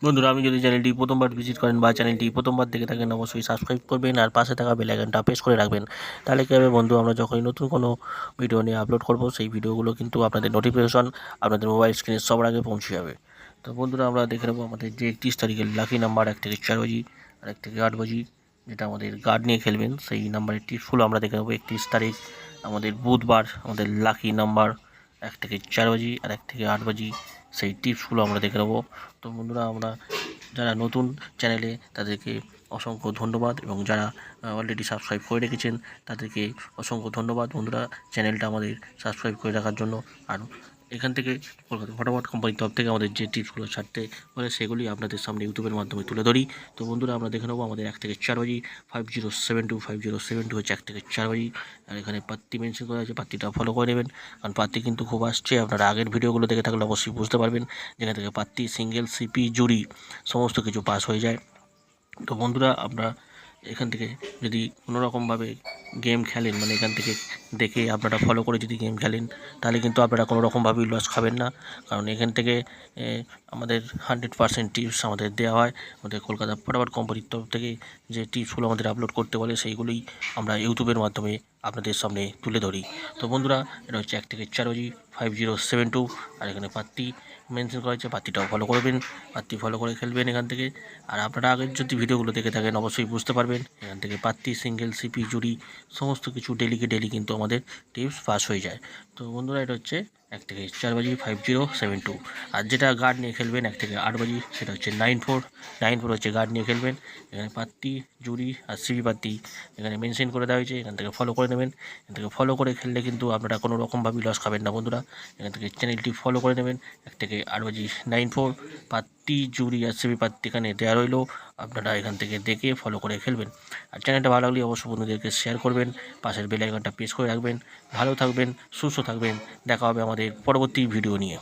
বন্ধুরা, আমি যদি চ্যানেলটি প্রথমবার ভিজিট করেন বা চ্যানেলটি প্রথমবার দেখে থাকেন, অবশ্যই সাবস্ক্রাইব করবেন আর পাশে থাকা বেল আইকনটা প্রেস করে রাখবেন। তাহলে কী হবে বন্ধু, আমরা যখনই নতুন কোনো ভিডিও নিয়ে আপলোড করব, সেই ভিডিওগুলো কিন্তু আপনাদের নোটিফিকেশন আপনাদের মোবাইল স্ক্রিনে সবার আগে পৌঁছে যাবে। তো বন্ধুরা, আমরা দেখে নেবো আমাদের যে 31 তারিখের লাকি নাম্বার 1 থেকে 4 বাজি আর 1 থেকে 8 বাজি, যেটা আমাদের গার্ড নিয়ে খেলবেন, সেই নাম্বারের টিপসগুলো আমরা দেখে নেবো। 31 তারিখ আমাদের বুধবার, আমাদের লাকি নাম্বার 1 থেকে 4 বাজি আর 1 থেকে 8 বাজি, সেই টিপসগুলো আমরা দেখে নেবো। তো বন্ধুরা, আমরা যারা নতুন চ্যানেলে তাদেরকে অসংখ্য ধন্যবাদ, এবং যারা অলরেডি সাবস্ক্রাইব করে রেখেছেন তাদেরকে অসংখ্য ধন্যবাদ বন্ধুরা, চ্যানেলটা আমাদের সাবস্ক্রাইব করে রাখার জন্য। আর এখান থেকে কলকাতা ফটাফট কোম্পানির তরফ থেকে আমাদের যে টিপসগুলো ছাড়তে বলে সেগুলি আপনাদের সামনে ইউটিউবের মাধ্যমে তুলে ধরি। তো বন্ধুরা, আমরা দেখে নেবো আমাদের 1 থেকে 4 বাজি 5072 হচ্ছে 1 থেকে 4 বাজি। আর এখানে পাত্তি মেনশন করা আছে, পাত্তিটা ফলো করে নেবেন, কারণ পাত্তি কিন্তু খুব আসছে। আপনারা আগের ভিডিওগুলো দেখে থাকলে অবশ্যই বুঝতে পারবেন যেখান থেকে পাত্তি, সিঙ্গেল, সিপি, জুড়ি সমস্ত কিছু পাস হয়ে যায়। তো বন্ধুরা, আপনারা এখান থেকে যদি কোনোরকমভাবে গেম খেলেন, মানে এখান থেকে দেখে আপনারা ফলো করে যদি গেম খেলেন, তাহলে কিন্তু আপনারা কোনো রকমভাবেই লস খাবেন না। কারণ এখান থেকে আমাদের 100% টিপস আমাদের দেওয়া হয়। আমাদের কলকাতা ফটাফট কোম্পানির তরফ থেকে যে টিপসগুলো আমাদের আপলোড করতে বলে সেইগুলোই আমরা ইউটিউবের মাধ্যমে আপনাদের সামনে তুলে ধরি। তো বন্ধুরা, এটা হচ্ছে 1 থেকে 4 বাজি 5072, আর এখানে পাত্তি মেনশন করা হয়েছে, পাত্তিটাও ফলো করবেন, পাত্তি ফলো করে খেলবেন এখান থেকে। আর আপনারা আগের যদি ভিডিওগুলো দেখে থাকেন অবশ্যই বুঝতে পারবেন এখান থেকে পাত্তি, সিঙ্গেল, সিপি, জুড়ি সমস্ত কিছু ডেলি কিন্তু আমাদের টিপস পাস হয়ে যায়। তো বন্ধুরা, এটা হচ্ছে 1 থেকে 4 বাজি 5072। আর যেটা গার্ড নিয়ে খেলবেন 1 থেকে 8 বাজি, সেটা হচ্ছে 94 হচ্ছে গার্ড নিয়ে খেলবেন। এখানে পাত্তি, জুড়ি আর সিপি পাত্তি এখানে মেনশন করে দেওয়া হয়েছে, এখান থেকে ফলো করে নেবেন। এখান থেকে ফলো করে খেললে কিন্তু আপনারা কোনো রকমভাবেই লস খাবেন না বন্ধুরা। এখান থেকে চ্যানেলটি ফলো করে নেবেন। 1 থেকে 8 বাজি 94 পাত্তি, জুড়ি আর সিপি পাত্তি এখানে দেওয়া রইলো, আপনারা এখান থেকে দেখে ফলো করে খেলবেন। আর চ্যানেলটা ভালো লাগলে অবশ্যই বন্ধুদেরকে শেয়ার করবেন, পাশের বেল আইকনটা প্রেস করে রাখবেন। ভালো থাকবেন, সুস্থ থাকবেন, দেখা হবে আমাদের পরবর্তী ভিডিও নিয়ে।